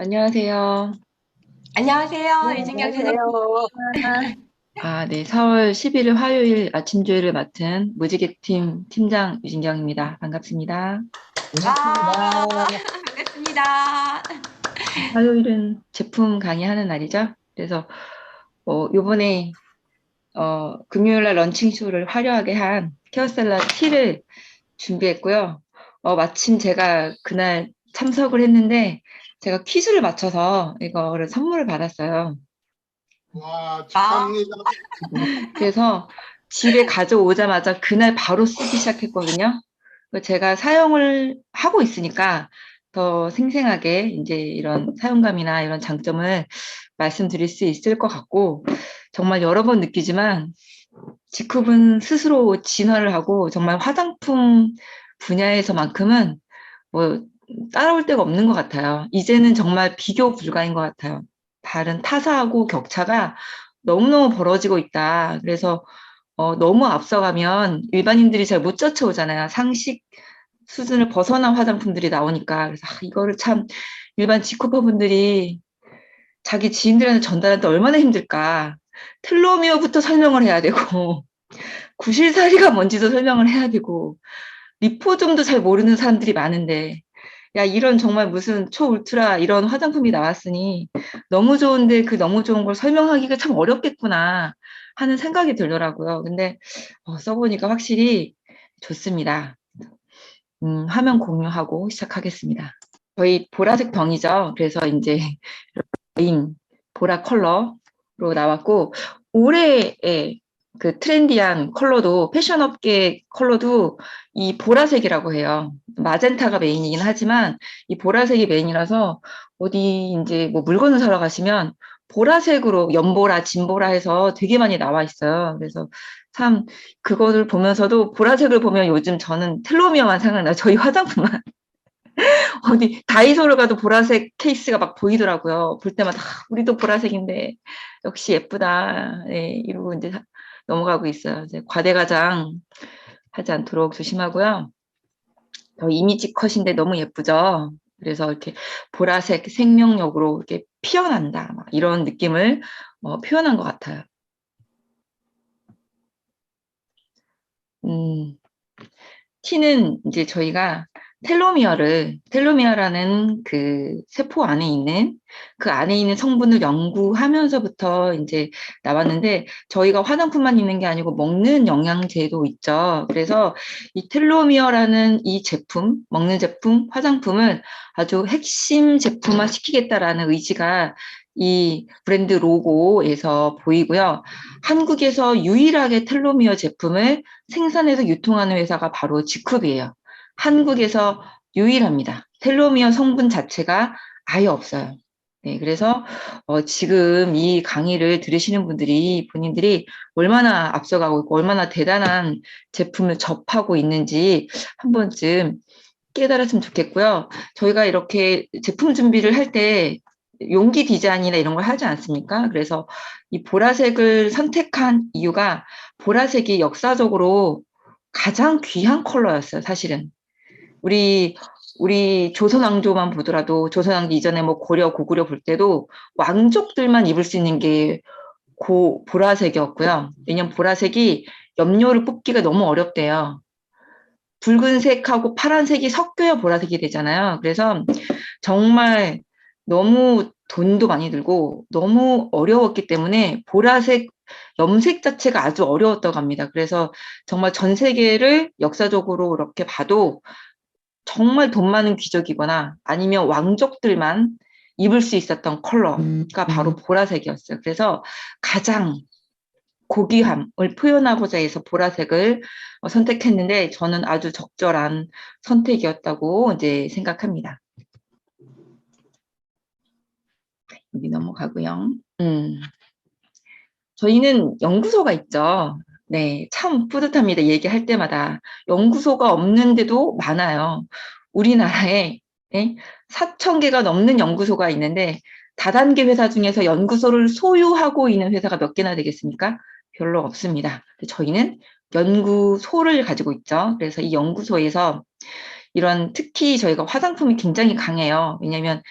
안녕하세요. 안녕하세요. 네, 이진경 안녕하세요. 제작입니다. 네, 4월 11일 화요일 아침 조율을 맡은 무지개팀 팀장 유진경입니다. 반갑습니다. 와, 반갑습니다. 반갑습니다. 화요일은 제품 강의하는 날이죠. 그래서 요번에 금요일 날 런칭쇼를 화려하게 한 케어셀라 티를 준비했고요. 마침 제가 그날 참석을 했는데 제가 퀴즈를 맞춰서 이거를 선물을 받았어요. 와, 아, 축하합니다. 그래서 집에 가져오자마자 그날 바로 쓰기 시작했거든요. 제가 사용을 하고 있으니까 더 생생하게 이제 이런 사용감이나 이런 장점을 말씀드릴 수 있을 것 같고, 정말 여러 번 느끼지만 직후은 스스로 진화를 하고 정말 화장품 분야에서만큼은 뭐 따라올 데가 없는 것 같아요. 이제는 정말 비교 불가인 것 같아요. 다른 타사하고 격차가 너무너무 벌어지고 있다. 그래서 너무 앞서가면 일반인들이 잘 못 쫓아오잖아요. 상식 수준을 벗어난 화장품들이 나오니까. 그래서 이거를 참 일반 직코퍼분들이 자기 지인들한테 전달하는데 얼마나 힘들까. 텔로미어부터 설명을 해야 되고, 구실사리가 뭔지도 설명을 해야 되고, 리포좀도 잘 모르는 사람들이 많은데, 야, 이런 정말 무슨 초울트라 이런 화장품이 나왔으니 너무 좋은데 그 너무 좋은 걸 설명하기가 참 어렵겠구나 하는 생각이 들더라고요. 근데 써보니까 확실히 좋습니다. 화면 공유하고 시작하겠습니다. 저희 보라색 병이죠. 그래서 이제 메인 보라 컬러로 나왔고, 올해의 그 트렌디한 컬러도, 패션업계 컬러도 이 보라색이라고 해요. 마젠타가 메인이긴 하지만 이 보라색이 메인이라서 어디 이제 뭐 물건을 사러 가시면 보라색으로 연보라, 진보라 해서 되게 많이 나와 있어요. 그래서 참 그거를 보면서도, 보라색을 보면 요즘 저는 텔로미어만 생각나요. 저희 화장품만. 어디 다이소를 가도 보라색 케이스가 막 보이더라고요. 볼 때마다 우리도 보라색인데 역시 예쁘다. 네, 이러고 이제 넘어가고 있어요. 이제 과대과장 하지 않도록 조심하고요. 이미지 컷인데 너무 예쁘죠. 그래서 이렇게 보라색 생명력으로 이렇게 피어난다, 막 이런 느낌을 표현한 것 같아요. 음, T는 이제 저희가 텔로미어라는 그 세포 안에 있는, 그 안에 있는 성분을 연구하면서부터 이제 나왔는데, 저희가 화장품만 있는 게 아니고 먹는 영양제도 있죠. 그래서 이 텔로미어라는 이 제품, 먹는 제품, 화장품을 아주 핵심 제품화 시키겠다라는 의지가 이 브랜드 로고에서 보이고요. 한국에서 유일하게 텔로미어 제품을 생산해서 유통하는 회사가 바로 지쿱이에요. 한국에서 유일합니다. 텔로미어 성분 자체가 아예 없어요. 네, 그래서 지금 이 강의를 들으시는 분들이 본인들이 얼마나 앞서가고 있고 얼마나 대단한 제품을 접하고 있는지 한 번쯤 깨달았으면 좋겠고요. 저희가 이렇게 제품 준비를 할 때 용기 디자인이나 이런 걸 하지 않습니까? 그래서 이 보라색을 선택한 이유가, 보라색이 역사적으로 가장 귀한 컬러였어요, 사실은. 우리 조선 왕조만 보더라도, 조선 왕조 이전에 뭐 고려, 고구려 볼 때도 왕족들만 입을 수 있는 게 보라색이었고요. 왜냐면 보라색이 염료를 뽑기가 너무 어렵대요. 붉은색하고 파란색이 섞여야 보라색이 되잖아요. 그래서 정말 너무 돈도 많이 들고 너무 어려웠기 때문에 보라색 염색 자체가 아주 어려웠다고 합니다. 그래서 정말 전 세계를 역사적으로 이렇게 봐도 정말 돈 많은 귀족이거나 아니면 왕족들만 입을 수 있었던 컬러가 바로 보라색이었어요. 그래서 가장 고귀함을 표현하고자 해서 보라색을 선택했는데, 저는 아주 적절한 선택이었다고 이제 생각합니다. 여기 넘어가고요. 저희는 연구소가 있죠. 네, 참 뿌듯합니다. 얘기할 때마다. 연구소가 없는데도 많아요. 우리나라에 4천 개가 넘는 연구소가 있는데, 다단계 회사 중에서 연구소를 소유하고 있는 회사가 몇 개나 되겠습니까? 별로 없습니다. 저희는 연구소를 가지고 있죠. 그래서 이 연구소에서 이런, 특히 저희가 화장품이 굉장히 강해요. 왜냐하면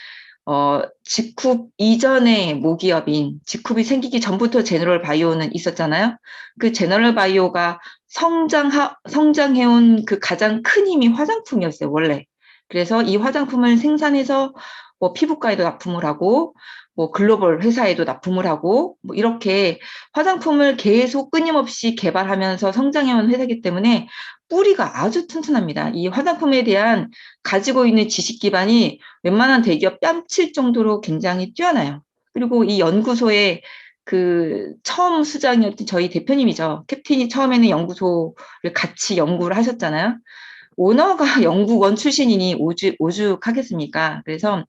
직쿱 이전의 모기업인 직쿱이 생기기 전부터 제너럴 바이오는 있었잖아요. 그 제너럴 바이오가 성장해온 그 가장 큰 힘이 화장품이었어요, 원래. 그래서 이 화장품을 생산해서 뭐 피부과에도 납품을 하고, 뭐 글로벌 회사에도 납품을 하고, 뭐 이렇게 화장품을 계속 끊임없이 개발하면서 성장해온 회사이기 때문에 뿌리가 아주 튼튼합니다. 이 화장품에 대한 가지고 있는 지식 기반이 웬만한 대기업 뺨칠 정도로 굉장히 뛰어나요. 그리고 이 연구소의 그 처음 수장이었던 저희 대표님이죠. 캡틴이 처음에는 연구소를 같이 연구를 하셨잖아요. 오너가 연구원 출신이니 오죽하겠습니까? 그래서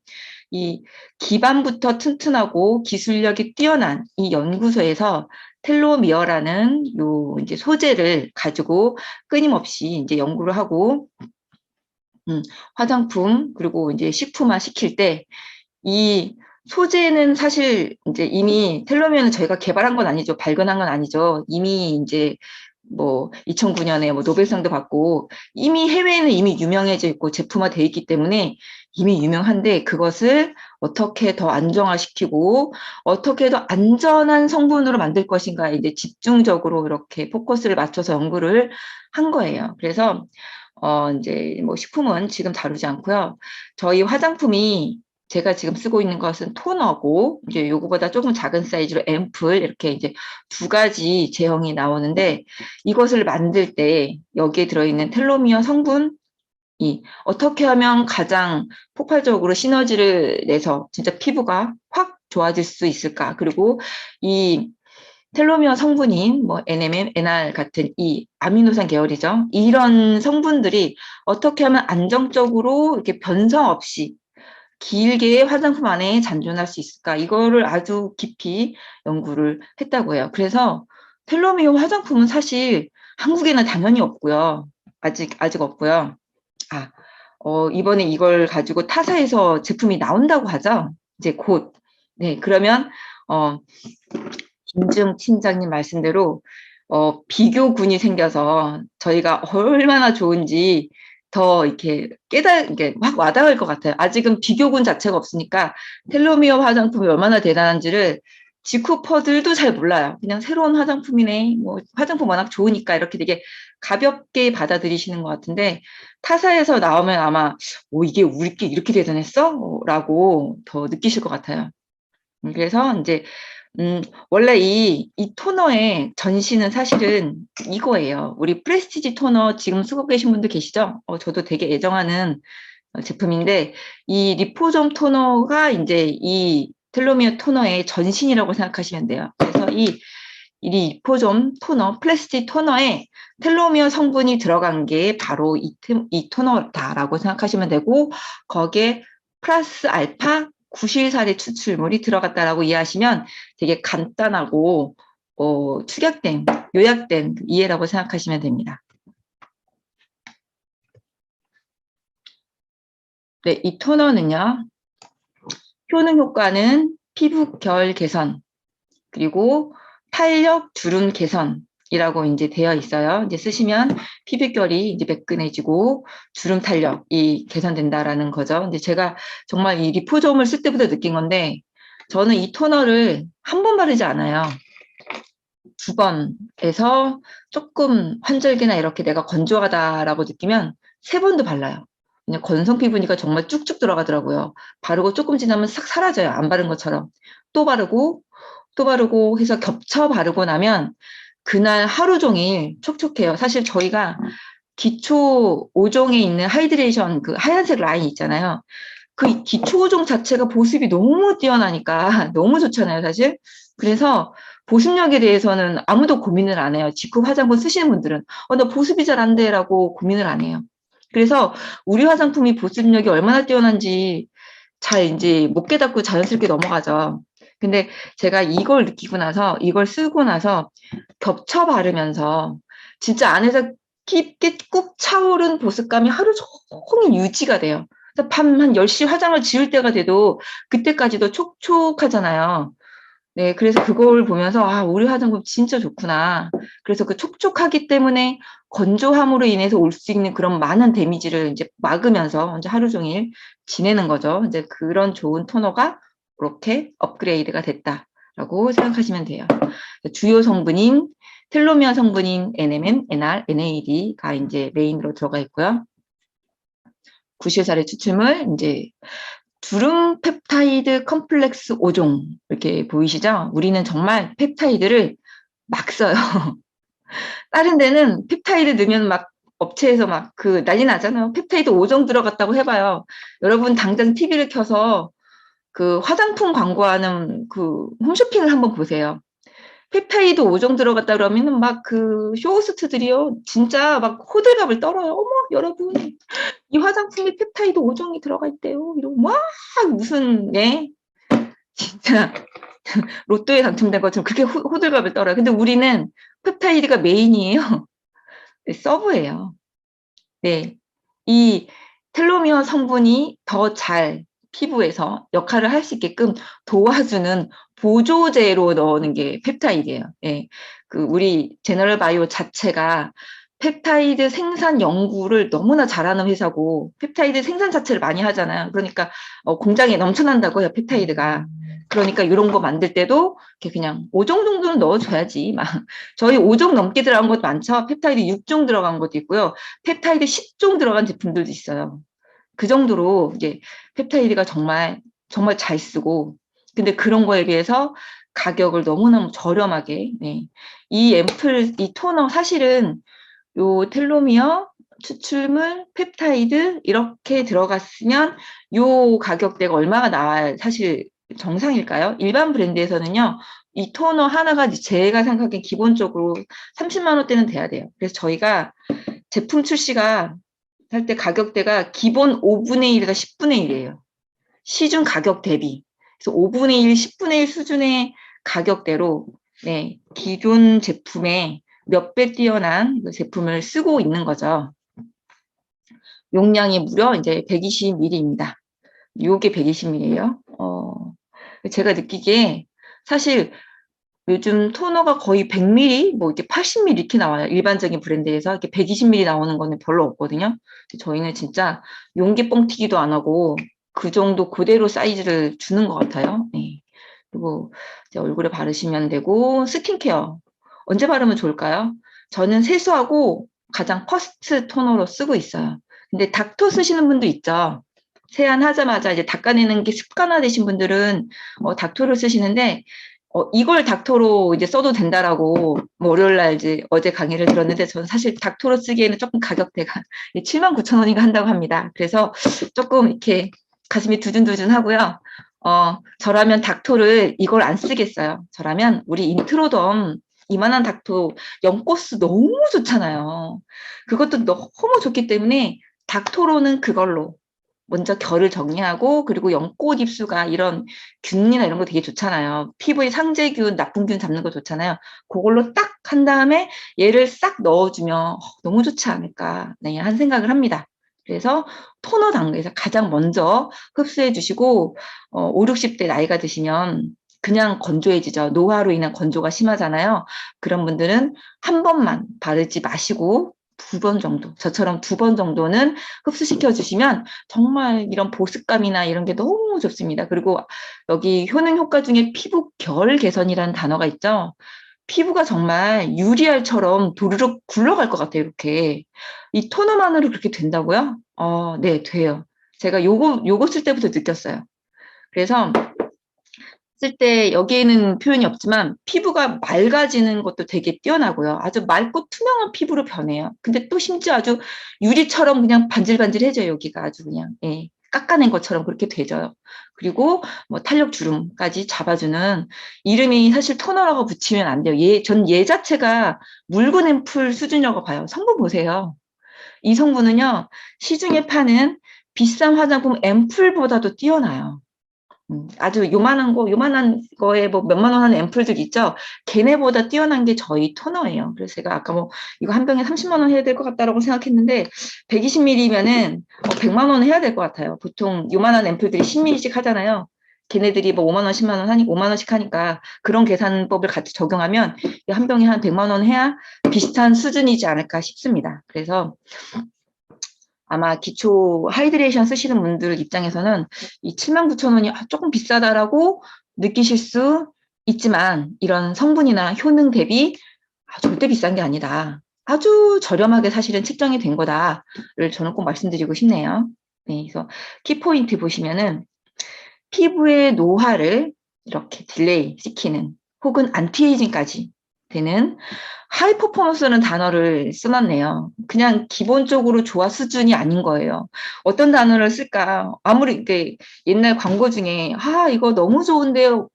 이 기반부터 튼튼하고 기술력이 뛰어난 이 연구소에서 텔로미어라는 요 이제 소재를 가지고 끊임없이 이제 연구를 하고 화장품 그리고 이제 식품화 시킬 때 이 소재는 사실 이제 이미 텔로미어는 저희가 개발한 건 아니죠. 발견한 건 아니죠. 이미 이제 뭐 2009년에 뭐 노벨상도 받고 이미 해외에는 이미 유명해져 있고 제품화돼 있기 때문에 이미 유명한데 그것을 어떻게 더 안정화시키고 어떻게 더 안전한 성분으로 만들 것인가에 이제 집중적으로 이렇게 포커스를 맞춰서 연구를 한 거예요. 그래서 이제 뭐 식품은 지금 다루지 않고요. 저희 화장품이 제가 지금 쓰고 있는 것은 토너고, 이제 요거보다 조금 작은 사이즈로 앰플, 이렇게 이제 두 가지 제형이 나오는데, 이것을 만들 때 여기에 들어있는 텔로미어 성분이 어떻게 하면 가장 폭발적으로 시너지를 내서 진짜 피부가 확 좋아질 수 있을까? 그리고 이 텔로미어 성분인 뭐 NMN, NR 같은 이 아미노산 계열이죠. 이런 성분들이 어떻게 하면 안정적으로 이렇게 변성 없이 길게 화장품 안에 잔존할 수 있을까? 이거를 아주 깊이 연구를 했다고 해요. 그래서 텔로미어 화장품은 사실 한국에는 당연히 없고요. 아직 없고요. 이번에 이걸 가지고 타사에서 제품이 나온다고 하죠. 이제 곧. 네, 그러면, 김중 팀장님 말씀대로 비교군이 생겨서 저희가 얼마나 좋은지 더 이렇게 이게 확 와닿을 것 같아요. 아직은 비교군 자체가 없으니까 텔로미어 화장품이 얼마나 대단한지를 지쿠퍼들도 잘 몰라요. 그냥 새로운 화장품이네. 뭐 화장품 워낙 좋으니까 이렇게 되게 가볍게 받아들이시는 것 같은데 타사에서 나오면 아마 이게 우리께 이렇게 대단했어? 라고 더 느끼실 것 같아요. 그래서 이제 원래 이 토너의 전신은 사실은 이거예요. 우리 프레스티지 토너 지금 쓰고 계신 분들 계시죠? 저도 되게 애정하는 제품인데, 이 리포점 토너가 이제 이 텔로미어 토너의 전신이라고 생각하시면 돼요. 그래서 이 리포점 토너, 플라스틱 토너에 텔로미어 성분이 들어간 게 바로 이 토너다라고 생각하시면 되고, 거기에 플러스 알파 구실살의 추출물이 들어갔다라고 이해하시면 되게 간단하고 요약된 이해라고 생각하시면 됩니다. 네, 이 토너는요. 효능 효과는 피부 결 개선, 그리고 탄력 주름 개선이라고 이제 되어 있어요. 이제 쓰시면 피부결이 이제 매끈해지고 주름 탄력이 개선된다라는 거죠. 근데 제가 정말 이 리포점을 쓸 때부터 느낀 건데, 저는 이 토너를 한 번 바르지 않아요. 2번에서 조금 환절기나 이렇게 내가 건조하다라고 느끼면 3번도 발라요. 그냥 건성 피부니까 정말 쭉쭉 들어가더라고요. 바르고 조금 지나면 싹 사라져요. 안 바른 것처럼. 또 바르고 해서 겹쳐 바르고 나면 그날 하루 종일 촉촉해요. 사실 저희가 기초 5종에 있는 하이드레이션 그 하얀색 라인 있잖아요. 그 기초 5종 자체가 보습이 너무 뛰어나니까 너무 좋잖아요, 사실. 그래서 보습력에 대해서는 아무도 고민을 안 해요. 직구 화장품 쓰시는 분들은 나 보습이 잘 안 돼라고 고민을 안 해요. 그래서 우리 화장품이 보습력이 얼마나 뛰어난지 잘 이제 못 깨닫고 자연스럽게 넘어가죠. 근데 제가 이걸 느끼고 나서 이걸 쓰고 나서 겹쳐 바르면서 진짜 안에서 깊게 꾹 차오른 보습감이 하루 종일 유지가 돼요. 밤 한 10시 화장을 지울 때가 돼도 그때까지도 촉촉하잖아요. 네, 그래서 그걸 보면서, 아, 우리 화장품 진짜 좋구나. 그래서 그 촉촉하기 때문에 건조함으로 인해서 올 수 있는 그런 많은 데미지를 이제 막으면서 이제 하루 종일 지내는 거죠. 이제 그런 좋은 토너가 이렇게 업그레이드가 됐다라고 생각하시면 돼요. 주요 성분인 텔로미어 성분인 NMN, NR, NAD가 이제 메인으로 들어가 있고요. 구실살의 추출물, 이제 두름 펩타이드 컴플렉스 5종 이렇게 보이시죠? 우리는 정말 펩타이드를 막 써요. 다른 데는 펩타이드 넣으면 막 업체에서 막 그 난리 나잖아요. 펩타이드 5종 들어갔다고 해봐요. 여러분 당장 TV를 켜서 그 화장품 광고하는 그 홈쇼핑을 한번 보세요. 펩타이드 5종 들어갔다 그러면은 막 그 쇼호스트들이요. 진짜 막 호들갑을 떨어요. 어머, 여러분. 이 화장품에 펩타이드 5종이 들어가 있대요. 이러고 막 무슨, 예? 진짜 로또에 당첨된 것처럼 그렇게 호들갑을 떨어요. 근데 우리는 펩타이드가 메인이에요. 네, 서브예요. 네. 이 텔로미어 성분이 더 잘 피부에서 역할을 할 수 있게끔 도와주는 보조제로 넣는 게 펩타이드예요. 예. 그 우리 제너럴 바이오 자체가 펩타이드 생산 연구를 너무나 잘하는 회사고 펩타이드 생산 자체를 많이 하잖아요. 그러니까 공장에 넘쳐난다고 해요, 펩타이드가. 그러니까 이런 거 만들 때도 이렇게 그냥 5종 정도는 넣어줘야지. 막 저희 5종 넘게 들어간 것도 많죠. 펩타이드 6종 들어간 것도 있고요. 펩타이드 10종 들어간 제품들도 있어요. 그 정도로 이제 펩타이드가 정말 정말 잘 쓰고 근데 그런 거에 비해서 가격을 너무너무 저렴하게 네. 이 앰플 이 토너 사실은 요 텔로미어 추출물 펩타이드 이렇게 들어갔으면 요 가격대가 얼마가 나와야 사실 정상일까요? 일반 브랜드에서는요. 이 토너 하나가 제가 생각하기엔 기본적으로 30만 원대는 돼야 돼요. 그래서 저희가 제품 출시가 할 때 가격대가 기본 5분의 1에서 10분의 1이에요. 시중 가격 대비. 그래서 5분의 1, 10분의 1 수준의 가격대로 네, 기존 제품에 몇 배 뛰어난 제품을 쓰고 있는 거죠. 용량이 무려 이제 120ml입니다. 요게 120ml예요. 제가 느끼기에 사실 요즘 토너가 거의 100ml, 뭐 이렇게 80ml 이렇게 나와요. 일반적인 브랜드에서 이렇게 120ml 나오는 거는 별로 없거든요. 저희는 진짜 용기 뻥튀기도 안 하고 그 정도 그대로 사이즈를 주는 것 같아요. 네. 그리고 이제 얼굴에 바르시면 되고 스킨케어 언제 바르면 좋을까요? 저는 세수하고 가장 퍼스트 토너로 쓰고 있어요. 근데 닥터 쓰시는 분도 있죠. 세안하자마자 이제 닦아내는 게 습관화되신 분들은 닥터를 쓰시는데 이걸 닥터로 이제 써도 된다라고 뭐 월요일날 이제 어제 강의를 들었는데 저는 사실 닥터로 쓰기에는 조금 가격대가 79,000원인가 한다고 합니다. 그래서 조금 이렇게 가슴이 두근두근 하고요. 저라면 닥터를 이걸 안 쓰겠어요. 저라면 우리 인트로덤 이만한 닥터 연코스 너무 좋잖아요. 그것도 너무 좋기 때문에 닥터로는 그걸로 먼저 결을 정리하고 그리고 연꽃 입수가 이런 균이나 이런 거 되게 좋잖아요. 피부에 상재균, 나쁜 균 잡는 거 좋잖아요. 그걸로 딱 한 다음에 얘를 싹 넣어주면 너무 좋지 않을까 네, 한 생각을 합니다. 그래서 토너 단계에서 가장 먼저 흡수해 주시고 5, 60대 나이가 드시면 그냥 건조해지죠. 노화로 인한 건조가 심하잖아요. 그런 분들은 한 번만 바르지 마시고 2번 정도, 저처럼 2번 정도는 흡수시켜 주시면 정말 이런 보습감이나 이런 게 너무 좋습니다. 그리고 여기 효능 효과 중에 피부 결 개선이라는 단어가 있죠. 피부가 정말 유리알처럼 도르륵 굴러갈 것 같아요, 이렇게. 이 토너만으로 그렇게 된다고요? 네, 돼요. 제가 요거 쓸 때부터 느꼈어요. 그래서 쓸 때 여기에는 표현이 없지만 피부가 맑아지는 것도 되게 뛰어나고요. 아주 맑고 투명한 피부로 변해요. 근데 또 심지어 아주 유리처럼 그냥 반질반질해져요. 여기가 아주 그냥 예, 깎아낸 것처럼 그렇게 되죠. 그리고 뭐 탄력 주름까지 잡아주는 이름이 사실 토너라고 붙이면 안 돼요. 전 얘 자체가 묽은 앰플 수준이라고 봐요. 성분 보세요. 이 성분은요 시중에 파는 비싼 화장품 앰플보다도 뛰어나요. 아주 요만한 거에 뭐 몇만 원 하는 앰플들 있죠? 걔네보다 뛰어난 게 저희 토너예요. 그래서 제가 아까 뭐 이거 한 병에 30만 원 해야 될 것 같다라고 생각했는데 120ml면은 100만 원 해야 될 것 같아요. 보통 요만한 앰플들이 10ml씩 하잖아요. 걔네들이 뭐 5만 원, 10만 원 하니까 5만 원씩 하니까 그런 계산법을 같이 적용하면 한 병에 한 100만 원 해야 비슷한 수준이지 않을까 싶습니다. 그래서 아마 기초 하이드레이션 쓰시는 분들 입장에서는 이 79,000원이 조금 비싸다라고 느끼실 수 있지만 이런 성분이나 효능 대비 절대 비싼 게 아니다. 아주 저렴하게 사실은 측정이 된 거다를 저는 꼭 말씀드리고 싶네요. 네, 그래서 키포인트 보시면은 피부의 노화를 이렇게 딜레이 시키는 혹은 안티에이징까지 되는 하이 퍼포먼스라는 단어를 써놨네요. 그냥 기본적으로 좋아 수준이 아닌 거예요. 어떤 단어를 쓸까? 아무리 옛날 광고 중에 이거 너무 좋은데요.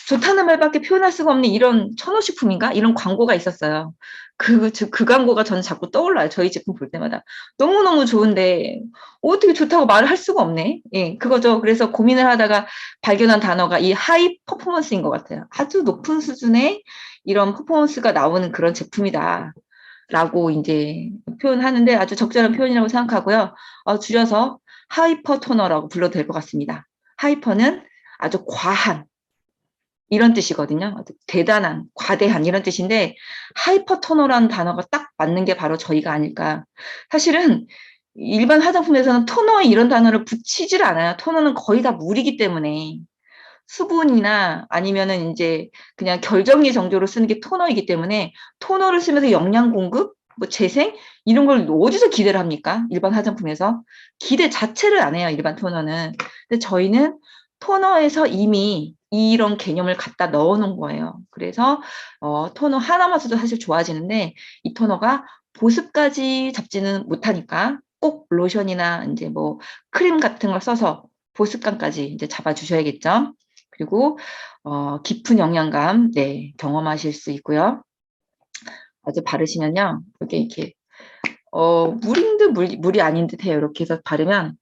좋다는 말밖에 표현할 수가 없는 이런 천호식품인가? 이런 광고가 있었어요. 그 광고가 저는 자꾸 떠올라요. 저희 제품 볼 때마다. 너무너무 좋은데, 어떻게 좋다고 말을 할 수가 없네? 예, 그거죠. 그래서 고민을 하다가 발견한 단어가 이 하이 퍼포먼스인 것 같아요. 아주 높은 수준의 이런 퍼포먼스가 나오는 그런 제품이다. 라고 이제 표현하는데 아주 적절한 표현이라고 생각하고요. 줄여서 하이퍼 토너라고 불러도 될 것 같습니다. 하이퍼는 아주 과한, 이런 뜻이거든요. 대단한, 과대한 이런 뜻인데 하이퍼토너라는 단어가 딱 맞는 게 바로 저희가 아닐까. 사실은 일반 화장품에서는 토너에 이런 단어를 붙이질 않아요. 토너는 거의 다 물이기 때문에 수분이나 아니면은 이제 그냥 결정리 정도로 쓰는 게 토너이기 때문에 토너를 쓰면서 영양 공급, 뭐 재생 이런 걸 어디서 기대를 합니까? 일반 화장품에서 기대 자체를 안 해요. 일반 토너는. 근데 저희는 토너에서 이미 이런 개념을 갖다 넣어 놓은 거예요. 그래서 토너 하나만 써도 사실 좋아지는데 이 토너가 보습까지 잡지는 못하니까 꼭 로션이나 이제 뭐 크림 같은 걸 써서 보습감까지 이제 잡아주셔야겠죠. 그리고 깊은 영양감 경험하실 수 있고요. 아주 바르시면요, 이렇게 물인 듯 물이 아닌 듯해요. 이렇게 해서 바르면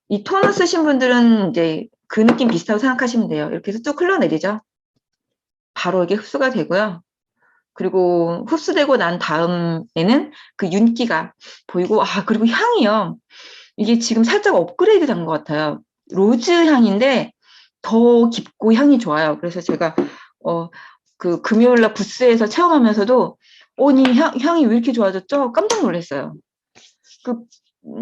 이 토너 쓰신 분들은 이제 그 느낌 비슷하고 생각하시면 돼요. 이렇게 해서 쭉 흘러내리죠. 바로 이게 흡수가 되고요. 그리고 흡수되고 난 다음에는 그 윤기가 보이고 그리고 향이요. 이게 지금 살짝 업그레이드 된 것 같아요. 로즈 향인데 더 깊고 향이 좋아요. 그래서 제가 그 금요일날 부스에서 체험하면서도 이 향이 왜 이렇게 좋아졌죠? 깜짝 놀랐어요. 그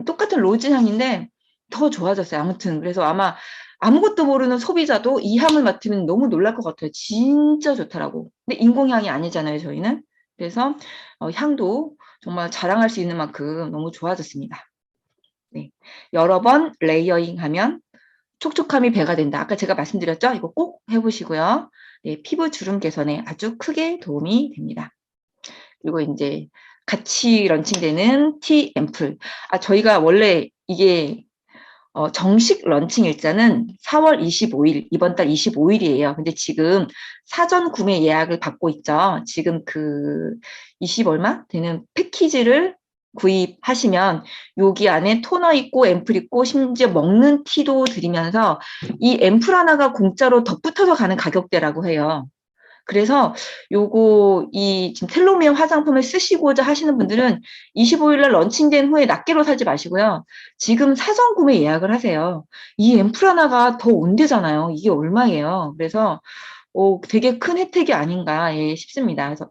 똑같은 로즈 향인데 더 좋아졌어요. 아무튼 그래서 아마 아무것도 모르는 소비자도 이 향을 맡으면 너무 놀랄 것 같아요. 진짜 좋더라고. 근데 인공향이 아니잖아요, 저희는. 그래서 향도 정말 자랑할 수 있는 만큼 너무 좋아졌습니다. 네. 여러 번 레이어링하면 촉촉함이 배가 된다. 아까 제가 말씀드렸죠? 이거 꼭 해보시고요. 네, 피부 주름 개선에 아주 크게 도움이 됩니다. 그리고 이제 같이 런칭되는 티 앰플. 저희가 원래 이게 정식 런칭 일자는 4월 25일, 이번 달 25일이에요. 근데 지금 사전 구매 예약을 받고 있죠. 지금 20 얼마 되는 패키지를 구입하시면 여기 안에 토너 있고 앰플 있고 심지어 먹는 티도 드리면서 이 앰플 하나가 공짜로 덧붙어서 가는 가격대라고 해요. 그래서 지금 텔로미어 화장품을 쓰시고자 하시는 분들은 25일 날 런칭된 후에 낱개로 사지 마시고요. 지금 사전 구매 예약을 하세요. 이 앰플 하나가 더 온대잖아요. 이게 얼마예요. 그래서 되게 큰 혜택이 아닌가 싶습니다. 그래서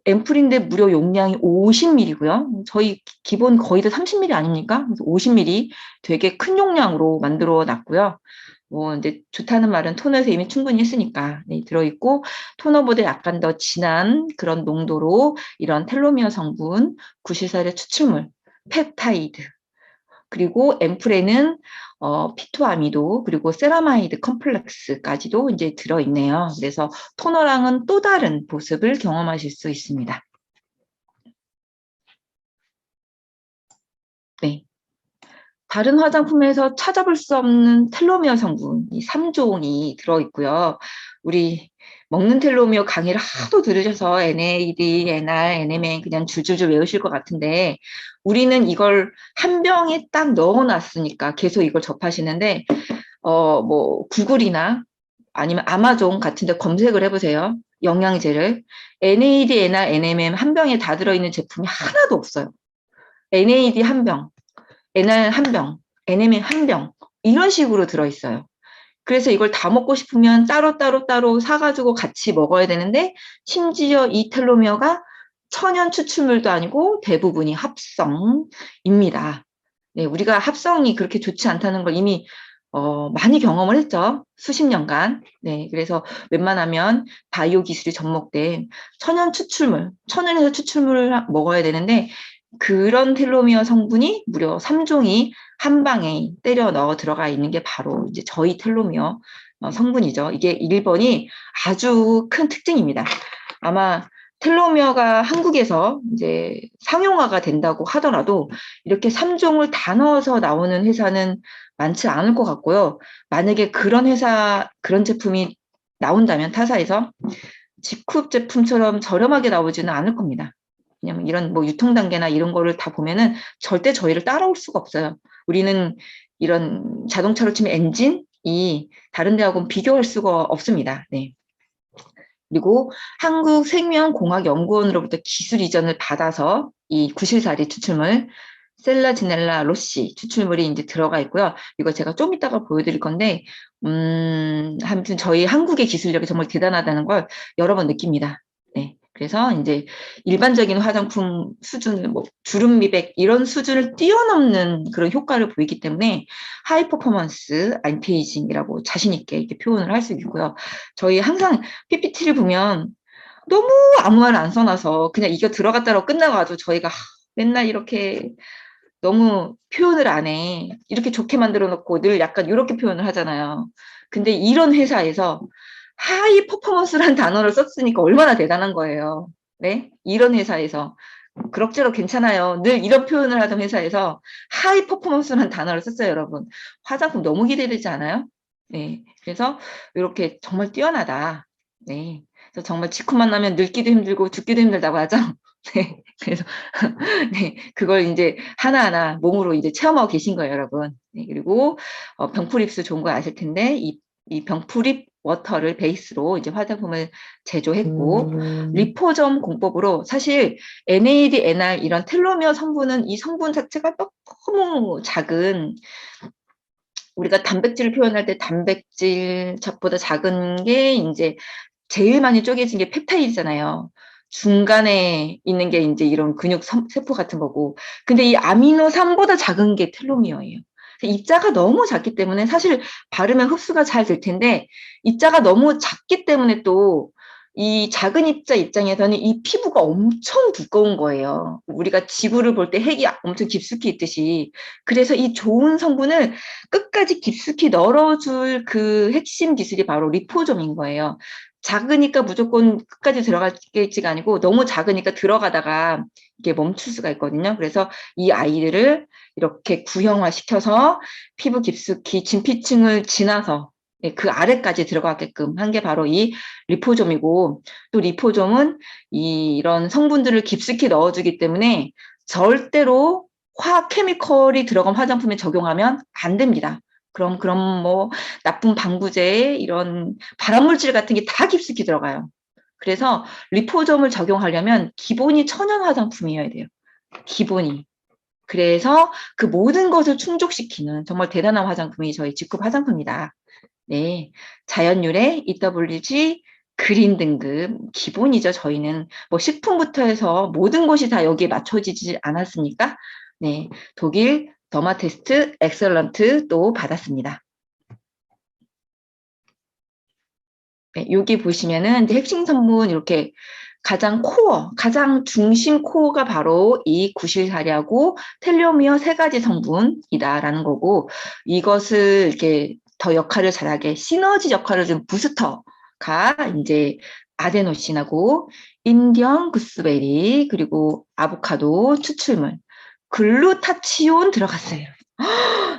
앰플인데 무려 용량이 50ml고요. 저희 기본 거의 다 30ml 아닙니까? 그래서 50ml 되게 큰 용량으로 만들어 놨고요. 이제 좋다는 말은 토너에서 이미 충분히 했으니까 들어있고 토너보다 약간 더 진한 그런 농도로 이런 텔로미어 성분, 구시살의 추출물, 펩타이드 그리고 앰플에는 피토아미도 그리고 세라마이드 컴플렉스까지도 이제 들어있네요. 그래서 토너랑은 또 다른 보습을 경험하실 수 있습니다. 네. 다른 화장품에서 찾아볼 수 없는 텔로미어 성분, 이 3종이 들어있고요. 우리 먹는 텔로미어 강의를 하도 들으셔서 NAD, NR, NMN 그냥 줄줄줄 외우실 것 같은데 우리는 이걸 한 병에 딱 넣어놨으니까 계속 이걸 접하시는데 뭐 구글이나 아니면 아마존 같은 데 검색을 해보세요. 영양제를. NAD, NR, NMN 한 병에 다 들어있는 제품이 하나도 없어요. NAD 한 병, NR 한 병, NMN 한 병 이런 식으로 들어있어요. 그래서 이걸 다 먹고 싶으면 따로 사가지고 같이 먹어야 되는데, 심지어 이 텔로미어가 천연 추출물도 아니고 대부분이 합성입니다. 네, 우리가 합성이 그렇게 좋지 않다는 걸 이미 많이 경험을 했죠. 수십 년간. 네, 그래서 웬만하면 바이오 기술이 접목된 천연에서 추출물을 먹어야 되는데, 그런 텔로미어 성분이 무려 3종이 한 방에 때려 넣어 들어가 있는 게 바로 이제 저희 텔로미어 성분이죠. 이게 1번이 아주 큰 특징입니다. 아마 텔로미어가 한국에서 이제 상용화가 된다고 하더라도 이렇게 3종을 다 넣어서 나오는 회사는 많지 않을 것 같고요. 만약에 그런 제품이 나온다면 타사에서 직흡 제품처럼 저렴하게 나오지는 않을 겁니다. 왜냐면 이런 뭐 유통 단계나 이런 거를 다 보면은 절대 저희를 따라올 수가 없어요. 우리는 이런 자동차로 치면 엔진이 다른 데하고는 비교할 수가 없습니다. 네. 그리고 한국생명공학연구원으로부터 기술 이전을 받아서 이 구실사리 추출물 셀라지넬라 로시 추출물이 이제 들어가 있고요. 이거 제가 좀 이따가 보여드릴 건데, 아무튼 저희 한국의 기술력이 정말 대단하다는 걸 여러 번 느낍니다. 네. 그래서 이제 일반적인 화장품 수준을 뭐 주름 미백 이런 수준을 뛰어넘는 그런 효과를 보이기 때문에 하이 퍼포먼스 안티에이징이라고 자신 있게 이렇게 표현을 할 수 있고요. 저희 항상 PPT를 보면 너무 아무 말 안 써놔서 그냥 이거 들어갔다고 끝나가지고 저희가 맨날 이렇게 너무 표현을 안 해. 이렇게 좋게 만들어 놓고 늘 약간 이렇게 표현을 하잖아요. 근데 이런 회사에서 하이 퍼포먼스라는 단어를 썼으니까 얼마나 대단한 거예요. 네? 이런 회사에서 그럭저럭 괜찮아요. 늘 이런 표현을 하던 회사에서 하이 퍼포먼스라는 단어를 썼어요, 여러분. 화장품 너무 기대되지 않아요? 네. 그래서 이렇게 정말 뛰어나다. 네. 그래서 정말 직후 만나면 늙기도 힘들고 죽기도 힘들다고 하죠. 네. 그래서 네, 그걸 이제 하나하나 몸으로 이제 체험하고 계신 거예요, 여러분. 네, 그리고 병풀입수 좋은 거 아실 텐데 이 병풀입 워터를 베이스로 이제 화장품을 제조했고 리포점 공법으로 사실 NAD, NR 이런 텔로미어 성분은 이 성분 자체가 너무 작은 우리가 단백질을 표현할 때 단백질 잡보다 작은 게 이제 제일 많이 쪼개진 게 펩타이드잖아요. 중간에 있는 게 이제 이런 근육 세포 같은 거고. 근데 이 아미노산보다 작은 게 텔로미어예요. 입자가 너무 작기 때문에 사실 바르면 흡수가 잘 될 텐데 입자가 너무 작기 때문에 또 이 작은 입자 입장에서는 이 피부가 엄청 두꺼운 거예요. 우리가 지구를 볼 때 핵이 엄청 깊숙이 있듯이. 그래서 이 좋은 성분을 끝까지 깊숙이 널어줄 그 핵심 기술이 바로 리포점인 거예요. 작으니까 무조건 끝까지 들어갈지가 아니고 너무 작으니까 들어가다가 이게 멈출 수가 있거든요. 그래서 이 아이들을 이렇게 구형화시켜서 피부 깊숙이 진피층을 지나서 그 아래까지 들어가게끔 한 게 바로 이 리포점이고 또 리포점은 이런 성분들을 깊숙이 넣어주기 때문에 절대로 화학 케미컬이 들어간 화장품에 적용하면 안 됩니다. 그럼 뭐 나쁜 방부제 이런 발암물질 같은 게 다 깊숙이 들어가요. 그래서 리포점을 적용하려면 기본이 천연 화장품이어야 돼요. 기본이. 그래서 그 모든 것을 충족시키는 정말 대단한 화장품이 저희 직급 화장품이다. 네, 자연유래 EWG 그린 등급 기본이죠. 저희는 뭐 식품부터 해서 모든 것이 다 여기에 맞춰지지 않았습니까? 네, 독일 더마테스트 엑셀런트 또 받았습니다. 네, 여기 보시면은 이제 핵심 성분 이렇게 가장 중심 코어가 바로 이 구실사리하고 텔로미어 3가지 성분이다라는 거고 이것을 이렇게 더 역할을 잘하게 시너지 역할을 준 부스터가 이제 아데노신하고 인디언 구스베리 그리고 아보카도 추출물 글루타치온 들어갔어요.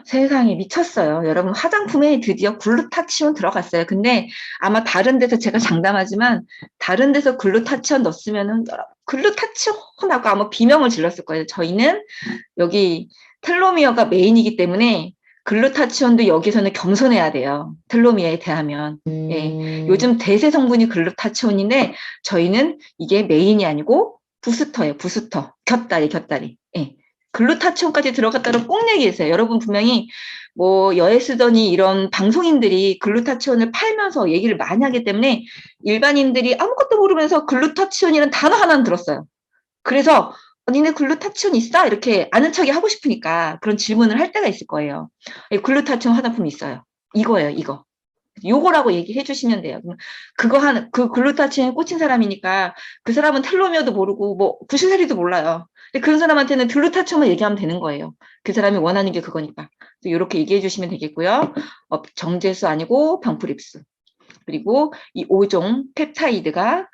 세상에 미쳤어요. 여러분 화장품에 드디어 글루타치온 들어갔어요. 근데 아마 다른 데서 제가 장담하지만 다른 데서 글루타치온 넣었으면은 글루타치온하고 아마 비명을 질렀을 거예요. 저희는 여기 텔로미어가 메인이기 때문에 글루타치온도 여기서는 겸손해야 돼요. 텔로미어에 대하면. 예, 요즘 대세 성분이 글루타치온인데 저희는 이게 메인이 아니고 부스터예요. 부스터. 곁다리. 예. 글루타치온까지 들어갔다고 꼭 얘기했어요. 여러분 분명히 뭐 여에 쓰더니 이런 방송인들이 글루타치온을 팔면서 얘기를 많이 하기 때문에 일반인들이 아무것도 모르면서 글루타치온이라는 단어 하나는 들었어요. 그래서 니네 글루타치온 있어? 이렇게 아는 척이 하고 싶으니까 그런 질문을 할 때가 있을 거예요. 글루타치온 화장품이 있어요. 이거예요, 이거. 요거라고 얘기해 주시면 돼요. 그 글루타치온에 꽂힌 사람이니까 그 사람은 텔로미어도 모르고 뭐 구시세리도 몰라요. 근데 그런 사람한테는 글루타치온만 얘기하면 되는 거예요. 그 사람이 원하는 게 그거니까. 이렇게 얘기해 주시면 되겠고요. 정제수 아니고 병풀입수. 그리고 이 5종 펩타이드가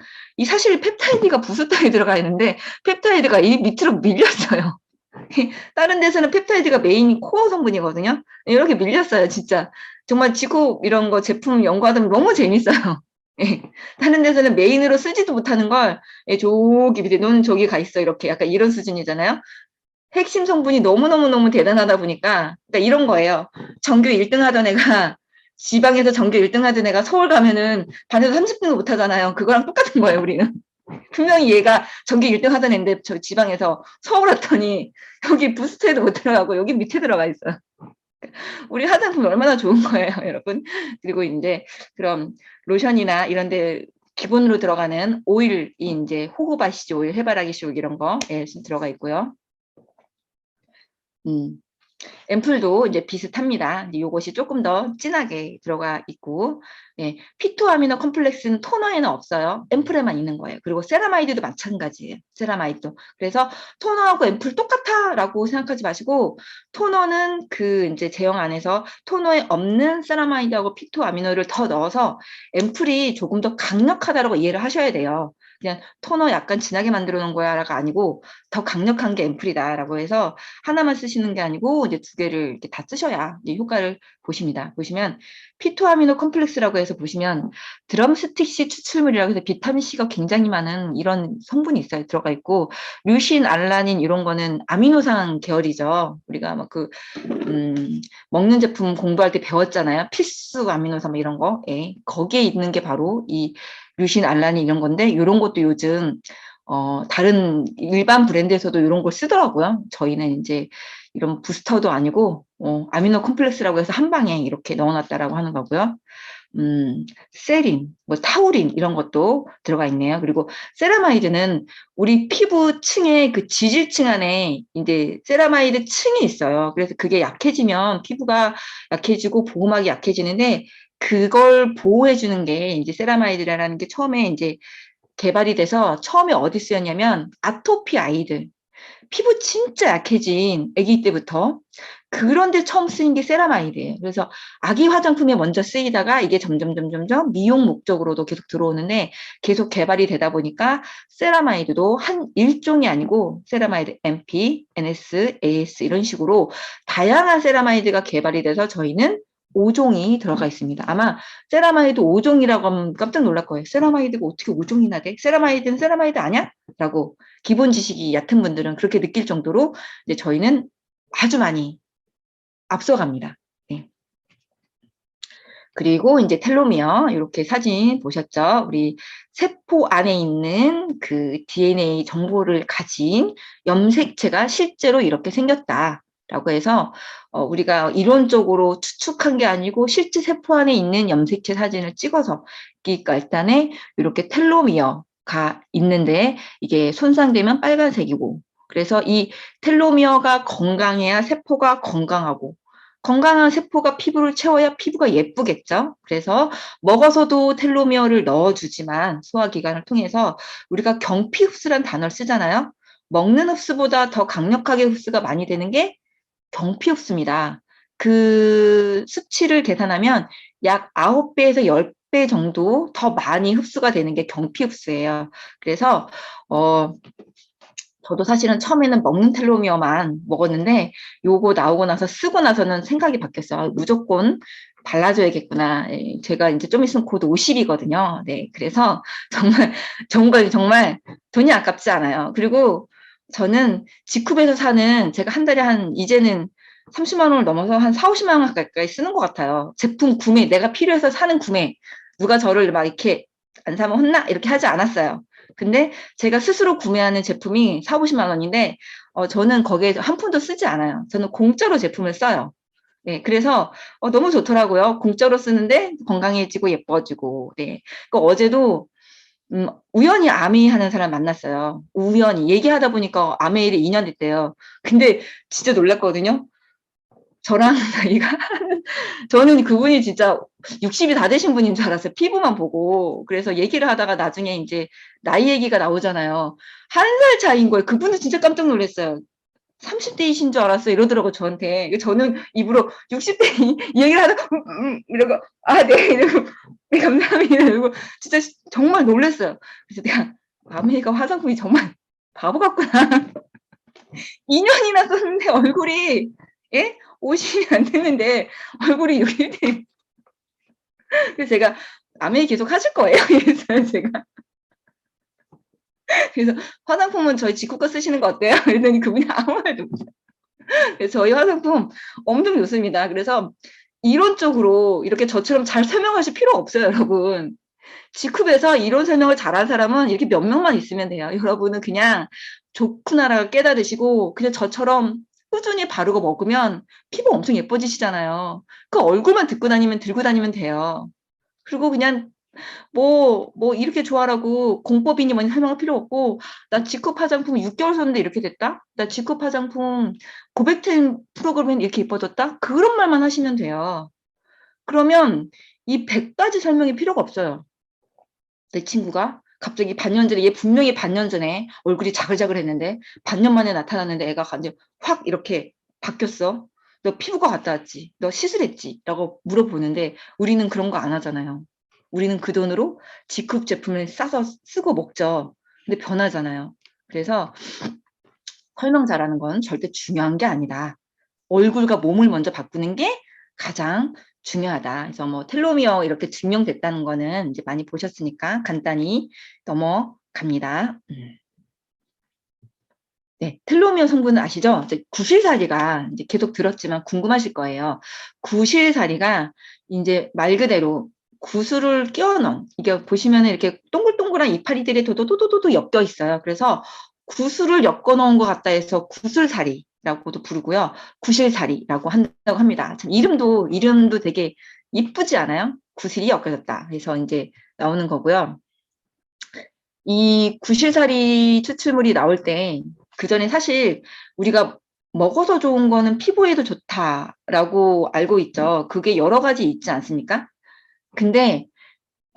사실 펩타이드가 부스터에 들어가 있는데 펩타이드가 이 밑으로 밀렸어요. 다른 데서는 펩타이드가 메인 코어 성분이거든요. 이렇게 밀렸어요, 진짜. 정말 지코 이런 거 제품 연구하다 보면 너무 재밌어요. 예. 다른 데서는 메인으로 쓰지도 못하는 걸 저기 밑에 너는 저기 가 있어 이렇게 약간 이런 수준이잖아요. 핵심 성분이 너무너무너무 대단하다 보니까 그러니까 이런 거예요. 전교 1등 하던 애가 지방에서 전교 1등 하던 애가 서울 가면은 반에서 30등도 못 하잖아요. 그거랑 똑같은 거예요, 우리는. 분명히 얘가 전교 1등 하던 애인데 저 지방에서 서울 왔더니 여기 부스트에도 못 들어가고 여기 밑에 들어가 있어요. 우리 화장품이 얼마나 좋은 거예요, 여러분. 그리고 이제 그럼 로션이나 이런 데 기본으로 들어가는 오일이 이제 호호바시지 오일, 해바라기씨 오일 이런 거 들어가 있고요. 앰플도 이제 비슷합니다. 이제 요것이 조금 더 진하게 들어가 있고, 피토아미노 컴플렉스는 토너에는 없어요. 앰플에만 있는 거예요. 그리고 세라마이드도 마찬가지예요. 세라마이드도. 그래서 토너하고 앰플 똑같아라고 생각하지 마시고, 토너는 그 이제 제형 안에서 토너에 없는 세라마이드하고 피토아미노를 더 넣어서 앰플이 조금 더 강력하다라고 이해를 하셔야 돼요. 그냥 토너 약간 진하게 만들어 놓은 거야가 아니고 더 강력한 게 앰플이다라고 해서 하나만 쓰시는 게 아니고 이제 두 개를 이렇게 다 쓰셔야 이제 효과를 보십니다. 보시면 피토아미노 컴플렉스라고 해서 보시면 드럼스틱시 추출물이라고 해서 비타민 C가 굉장히 많은 이런 성분이 있어요. 들어가 있고 류신, 알라닌 이런 거는 아미노산 계열이죠. 우리가 막 먹는 제품 공부할 때 배웠잖아요. 필수 아미노산 이런 거. 거기에 있는 게 바로 이 류신, 알라닌 이런 건데 이런 것도 요즘 다른 일반 브랜드에서도 이런 걸 쓰더라고요. 저희는 이제 이런 부스터도 아니고 아미노 컴플렉스라고 해서 한 방에 이렇게 넣어놨다라고 하는 거고요. 세린, 뭐 타우린 이런 것도 들어가 있네요. 그리고 세라마이드는 우리 피부층의 그 지질층 안에 이제 세라마이드 층이 있어요. 그래서 그게 약해지면 피부가 약해지고 보호막이 약해지는데 그걸 보호해주는 게 이제 세라마이드라는 게 처음에 이제 개발이 돼서 처음에 어디 쓰였냐면 아토피 아이들 피부 진짜 약해진 아기 때부터 그런데 처음 쓰인 게 세라마이드예요. 그래서 아기 화장품에 먼저 쓰이다가 이게 점점 미용 목적으로도 계속 들어오는데 계속 개발이 되다 보니까 세라마이드도 한 일종이 아니고 세라마이드 MP, NS, AS 이런 식으로 다양한 세라마이드가 개발이 돼서 저희는 5종이 들어가 있습니다. 아마 세라마이드 5종이라고 하면 깜짝 놀랄 거예요. 세라마이드가 어떻게 5종이나 돼? 세라마이드는 세라마이드 아니야? 라고 기본 지식이 얕은 분들은 그렇게 느낄 정도로 이제 저희는 아주 많이 앞서갑니다. 네. 그리고 이제 텔로미어 이렇게 사진 보셨죠? 우리 세포 안에 있는 그 DNA 정보를 가진 염색체가 실제로 이렇게 생겼다. 라고 해서 우리가 이론적으로 추측한 게 아니고 실제 세포 안에 있는 염색체 사진을 찍어서 그러니까 일단에 이렇게 텔로미어가 있는데 이게 손상되면 빨간색이고 그래서 이 텔로미어가 건강해야 세포가 건강하고 건강한 세포가 피부를 채워야 피부가 예쁘겠죠. 그래서 먹어서도 텔로미어를 넣어주지만 소화기관을 통해서 우리가 경피흡수란 단어를 쓰잖아요. 먹는 흡수보다 더 강력하게 흡수가 많이 되는 게 경피흡수입니다. 그 수치를 계산하면 약 9배에서 10배 정도 더 많이 흡수가 되는 게 경피흡수예요. 그래서 저도 사실은 처음에는 먹는 텔로미어만 먹었는데 요거 나오고 나서 쓰고 나서는 생각이 바뀌었어요. 무조건 발라줘야겠구나. 제가 이제 좀 있으면 곧 50이거든요. 네, 그래서 정말 돈이 아깝지 않아요. 그리고 저는 지쿰에서 사는 제가 한 달에 이제는 30만 원을 넘어서 한 4, 50만 원 가까이 쓰는 것 같아요. 제품 구매, 내가 필요해서 사는 구매. 누가 저를 막 이렇게 안 사면 혼나? 이렇게 하지 않았어요. 근데 제가 스스로 구매하는 제품이 4, 50만 원인데 저는 거기에 한 푼도 쓰지 않아요. 저는 공짜로 제품을 써요. 네, 그래서 너무 좋더라고요. 공짜로 쓰는데 건강해지고 예뻐지고. 네. 그 어제도 우연히 아메이 하는 사람 만났어요. 우연히 얘기하다 보니까 아메이를 2년 됐대요. 근데 진짜 놀랐거든요. 저랑 나이가 저는 그분이 진짜 60이 다 되신 분인 줄 알았어요. 피부만 보고. 그래서 얘기를 하다가 나중에 이제 나이 얘기가 나오잖아요. 한 살 차이인 거예요. 그분은 진짜 깜짝 놀랐어요. 30대이신 줄 알았어요. 이러더라고, 저한테. 저는 입으로 60대 이 얘기를 하다가, 이러고, 아, 네, 이러고, 네, 감사합니다. 이러고, 진짜 정말 놀랐어요. 그래서 내가, 아메리카 화장품이 정말 바보 같구나. 2년이나 썼는데 얼굴이, 예? 50이 안 됐는데 얼굴이 이렇게 돼. 그래서 제가, 아메리 계속 하실 거예요. 그래서 제가. 그래서 화장품은 저희 직구 거 쓰시는 거 어때요? 그랬더니 그분이 아무 말도 없어요. 그래서 저희 화장품 엄청 좋습니다. 그래서 이론적으로 이렇게 저처럼 잘 설명하실 필요 없어요, 여러분. G컵에서 이론 설명을 잘한 사람은 이렇게 몇 명만 있으면 돼요. 여러분은 그냥 좋구나라고 깨달으시고 그냥 저처럼 꾸준히 바르고 먹으면 피부 엄청 예뻐지시잖아요. 그 얼굴만 듣고 다니면 들고 다니면 돼요. 그리고 그냥 이렇게 좋아라고 공법이니 뭐니 설명할 필요 없고, 나 G컵 화장품 6개월 썼는데 이렇게 됐다? 나 G컵 화장품 고백템 프로그램에 이렇게 예뻐졌다? 그런 말만 하시면 돼요. 그러면 이 100가지 설명이 필요가 없어요. 내 친구가 갑자기 반년 전에, 얘 분명히 반년 전에 얼굴이 자글자글 했는데, 반년 만에 나타났는데 애가 완전 확 이렇게 바뀌었어. 너 피부과 갔다 왔지? 너 시술했지? 라고 물어보는데, 우리는 그런 거 안 하잖아요. 우리는 그 돈으로 G급 제품을 싸서 쓰고 먹죠. 근데 변하잖아요. 그래서 설명 잘하는 건 절대 중요한 게 아니다. 얼굴과 몸을 먼저 바꾸는 게 가장 중요하다. 그래서 뭐 텔로미어 이렇게 증명됐다는 거는 이제 많이 보셨으니까 간단히 넘어갑니다. 네, 텔로미어 성분은 아시죠? 이제 구실사리가 이제 계속 들었지만 궁금하실 거예요. 구실사리가 이제 말 그대로 구슬을 끼워 넣은, 이게 보시면 이렇게 동글동글한 이파리들이 도도도도도 엮여 있어요. 그래서 구슬을 엮어 놓은 것 같다 해서 구슬사리라고도 부르고요. 구실사리라고 한다고 합니다. 참 이름도 되게 이쁘지 않아요? 구슬이 엮여졌다 해서 이제 나오는 거고요. 이 구실사리 추출물이 나올 때 그전에 사실 우리가 먹어서 좋은 거는 피부에도 좋다라고 알고 있죠. 그게 여러 가지 있지 않습니까? 근데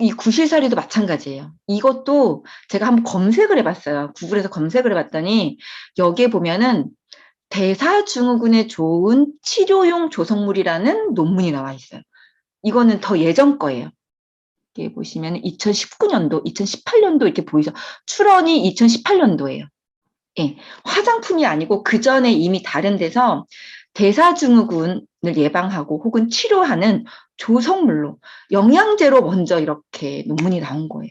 이 구실사리도 마찬가지예요. 이것도 제가 한번 검색을 해봤어요. 구글에서 검색을 해봤더니 여기에 보면은 대사증후군에 좋은 치료용 조성물이라는 논문이 나와 있어요. 이거는 더 예전 거예요. 이렇게 보시면 2019년도, 2018년도 이렇게 보이죠. 출원이 2018년도예요. 예, 화장품이 아니고 그 전에 이미 다른 데서 대사증후군을 예방하고 혹은 치료하는 조성물로 영양제로 먼저 이렇게 논문이 나온 거예요.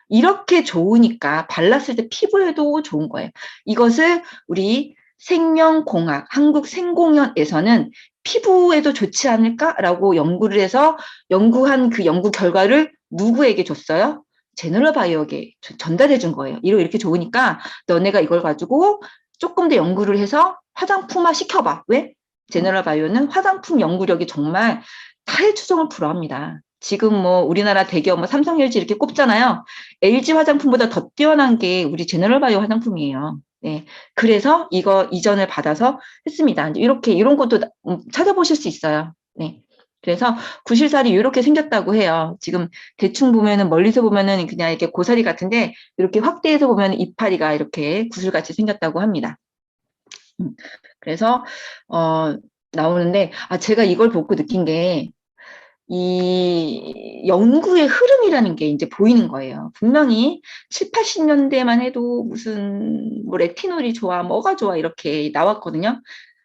이렇게 좋으니까 발랐을 때 피부에도 좋은 거예요. 이것을 우리 생명공학, 한국생공연에서는 피부에도 좋지 않을까라고 연구를 해서 연구한 그 연구 결과를 누구에게 줬어요? 제너럴 바이오에게 전달해 준 거예요. 이렇게 좋으니까 너네가 이걸 가지고 조금 더 연구를 해서 화장품화 시켜봐. 왜? 제너럴 바이오는 화장품 연구력이 정말 타의 추종을 불허합니다. 지금 뭐 우리나라 대기업 뭐 삼성, LG 이렇게 꼽잖아요. LG 화장품보다 더 뛰어난 게 우리 제너럴 바이오 화장품이에요. 네. 그래서 이거 이전을 받아서 했습니다. 이렇게 이런 것도 찾아보실 수 있어요. 네. 그래서 구실살이 이렇게 생겼다고 해요. 지금 대충 보면은 멀리서 보면은 그냥 이렇게 고사리 같은데 이렇게 확대해서 보면 이파리가 이렇게 구슬같이 생겼다고 합니다. 그래서 나오는데 제가 이걸 보고 느낀 게 이 연구의 흐름이라는 게 이제 보이는 거예요. 분명히 7, 80년대만 해도 무슨 뭐 레티놀이 좋아, 뭐가 좋아 이렇게 나왔거든요.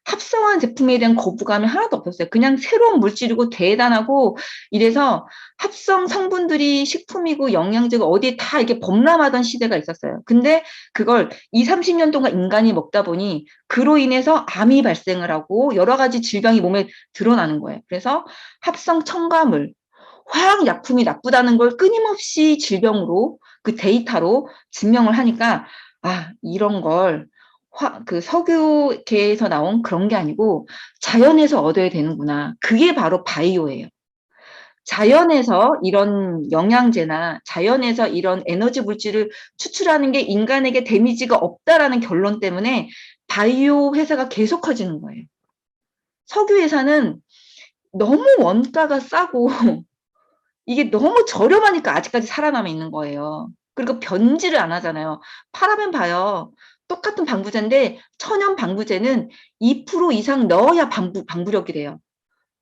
합성한 제품에 대한 거부감이 하나도 없었어요. 그냥 새로운 물질이고 대단하고 이래서 합성 성분들이 식품이고 영양제가 어디에 다 이렇게 범람하던 시대가 있었어요. 근데 그걸 2, 30년 동안 인간이 먹다 보니 그로 인해서 암이 발생을 하고 여러 가지 질병이 몸에 드러나는 거예요. 그래서 합성 첨가물, 화학약품이 나쁘다는 걸 끊임없이 질병으로 그 데이터로 증명을 하니까 이런 걸 그 석유계에서 나온 그런 게 아니고 자연에서 얻어야 되는구나. 그게 바로 바이오예요. 자연에서 이런 영양제나 자연에서 이런 에너지 물질을 추출하는 게 인간에게 데미지가 없다라는 결론 때문에 바이오 회사가 계속 커지는 거예요. 석유 회사는 너무 원가가 싸고 이게 너무 저렴하니까 아직까지 살아남아 있는 거예요. 그리고 변질을 안 하잖아요. 파라벤 봐요. 똑같은 방부제인데 천연 방부제는 2% 이상 넣어야 방부력이 돼요.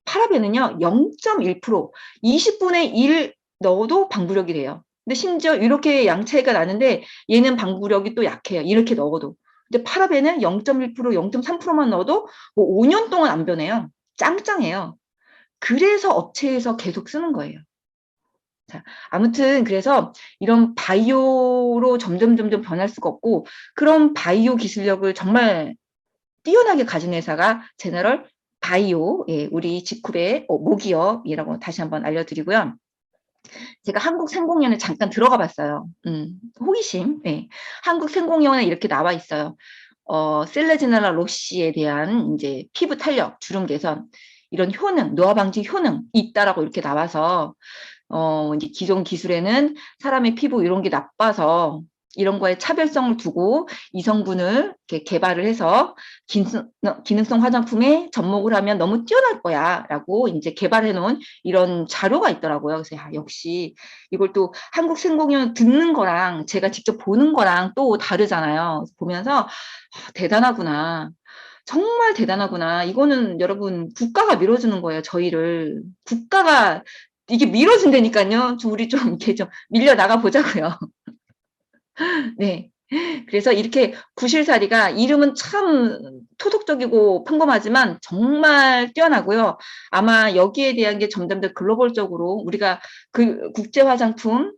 파라벤은요 0.1% 20분의 1 넣어도 방부력이 돼요. 근데 심지어 이렇게 양차이가 나는데 얘는 방부력이 또 약해요. 이렇게 넣어도. 근데 파라벤은 0.1% 0.3%만 넣어도 뭐 5년 동안 안 변해요. 짱짱해요. 그래서 업체에서 계속 쓰는 거예요. 자, 아무튼 그래서 이런 바이오로 점점 변할 수가 없고 그런 바이오 기술력을 정말 뛰어나게 가진 회사가 제너럴 바이오, 예, 우리 직후의 모기업이라고 다시 한번 알려드리고요. 제가 한국생공연에 잠깐 들어가 봤어요. 호기심. 예. 한국생공연에 이렇게 나와 있어요. 셀레지나라 로시에 대한 이제 피부 탄력, 주름 개선, 이런 효능, 노화 방지 효능이 있다라고 이렇게 나와서 이제 기존 기술에는 사람의 피부 이런 게 나빠서 이런 거에 차별성을 두고 이 성분을 이렇게 개발을 해서 기능성 화장품에 접목을 하면 너무 뛰어날 거야 라고 이제 개발해 놓은 이런 자료가 있더라고요. 그래서 역시 이걸 또 한국생공연 듣는 거랑 제가 직접 보는 거랑 또 다르잖아요. 보면서 대단하구나. 정말 대단하구나. 이거는 여러분 국가가 밀어주는 거예요. 저희를. 국가가 이게 밀어준다니까요. 우리 좀 이렇게 좀 밀려 나가 보자고요. 네. 그래서 이렇게 구실사리가 이름은 참 토속적이고 평범하지만 정말 뛰어나고요. 아마 여기에 대한 게 점점 더 글로벌적으로 우리가 그 국제 화장품,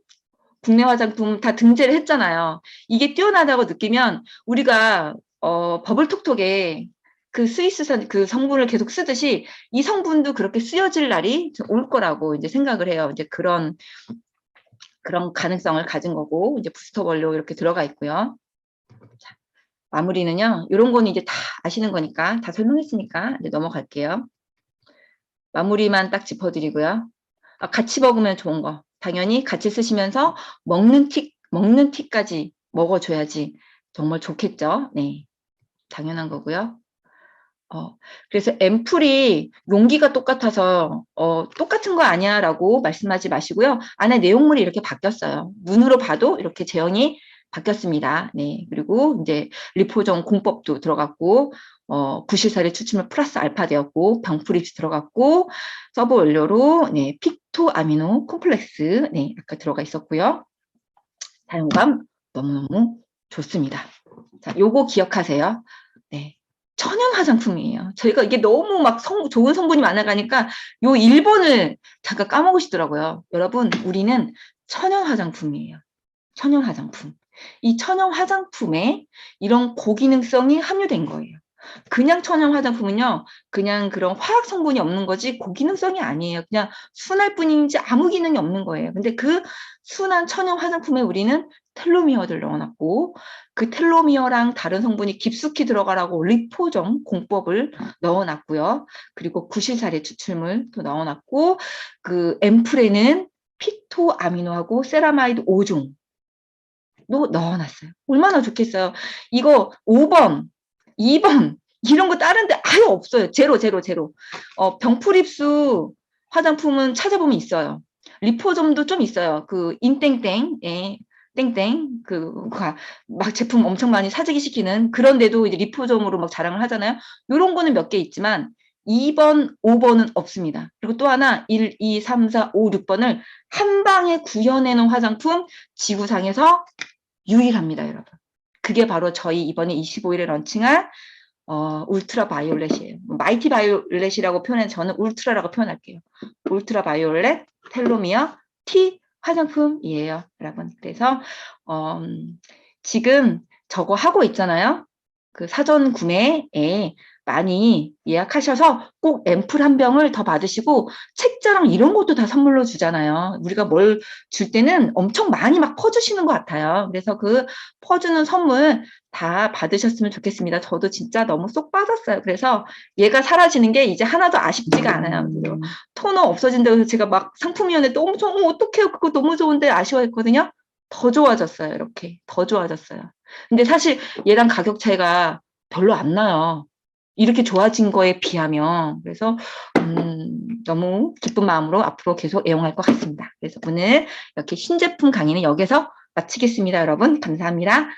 국내 화장품 다 등재를 했잖아요. 이게 뛰어나다고 느끼면 우리가 버블톡톡에 그 스위스산 그 성분을 계속 쓰듯이 이 성분도 그렇게 쓰여질 날이 올 거라고 이제 생각을 해요. 이제 그런 가능성을 가진 거고 이제 부스터 원료 이렇게 들어가 있고요. 자, 마무리는요. 이런 거는 이제 다 아시는 거니까 다 설명했으니까 이제 넘어갈게요. 마무리만 딱 짚어드리고요. 같이 먹으면 좋은 거. 당연히 같이 쓰시면서 먹는 티까지 먹어줘야지 정말 좋겠죠. 네. 당연한 거고요. 그래서 앰플이 용기가 똑같아서 똑같은 거 아니야 라고 말씀하지 마시고요. 안에 내용물이 이렇게 바뀌었어요. 눈으로 봐도 이렇게 제형이 바뀌었습니다. 네. 그리고 이제 리포정 공법도 들어갔고 부실살의 추출물 플러스 알파 되었고 병프립스 들어갔고 서브 원료로 네, 픽토 아미노 콤플렉스 네, 아까 들어가 있었고요. 사용감 너무너무 좋습니다. 자, 요거 기억하세요. 네. 천연 화장품이에요. 저희가 이게 너무 막 좋은 성분이 많아가니까 요 1번을 잠깐 까먹으시더라고요. 여러분, 우리는 천연 화장품이에요. 천연 화장품. 이 천연 화장품에 이런 고기능성이 함유된 거예요. 그냥 천연 화장품은요, 그냥 그런 화학 성분이 없는 거지 고기능성이 아니에요. 그냥 순할 뿐인지 아무 기능이 없는 거예요. 근데 그 순한 천연 화장품에 우리는 텔로미어를 넣어놨고 그 텔로미어랑 다른 성분이 깊숙이 들어가라고 리포정 공법을 넣어놨고요. 그리고 구실살의 추출물 또 넣어놨고 그 앰플에는 피토아미노하고 세라마이드 5종 도 넣어놨어요. 얼마나 좋겠어요. 이거 5번, 2번 이런 거 다른 데 아예 없어요. 제로. 병풀입수 화장품은 찾아보면 있어요. 리포점도 좀 있어요. 그 인땡땡, 예, 땡땡 막 제품 엄청 많이 사재기 시키는 그런데도 이제 리포점으로 막 자랑을 하잖아요. 이런 거는 몇 개 있지만 2번, 5번은 없습니다. 그리고 또 하나 1, 2, 3, 4, 5, 6번을 한 방에 구현해 놓은 화장품 지구상에서 유일합니다, 여러분. 그게 바로 저희 이번에 25일에 런칭할 울트라 바이올렛이에요. 마이티 바이올렛이라고 표현해 저는 울트라라고 표현할게요. 울트라 바이올렛 텔로미어 T 화장품이에요, 여러분. 그래서 지금 저거 하고 있잖아요. 그 사전 구매에 많이 예약하셔서 꼭 앰플 한 병을 더 받으시고 책자랑 이런 것도 다 선물로 주잖아요. 우리가 뭘 줄 때는 엄청 많이 막 퍼주시는 것 같아요. 그래서 그 퍼주는 선물 다 받으셨으면 좋겠습니다. 저도 진짜 너무 쏙 빠졌어요. 그래서 얘가 사라지는 게 이제 하나도 아쉽지가 않아요. 그래서 토너 없어진다고 해서 제가 막 상품위원회 또 엄청 어떡해요. 그거 너무 좋은데 아쉬워했거든요. 더 좋아졌어요. 이렇게 더 좋아졌어요. 근데 사실 얘랑 가격 차이가 별로 안 나요. 이렇게 좋아진 거에 비하면. 그래서 너무 기쁜 마음으로 앞으로 계속 애용할 것 같습니다. 그래서 오늘 이렇게 신제품 강의는 여기서 마치겠습니다. 여러분 감사합니다.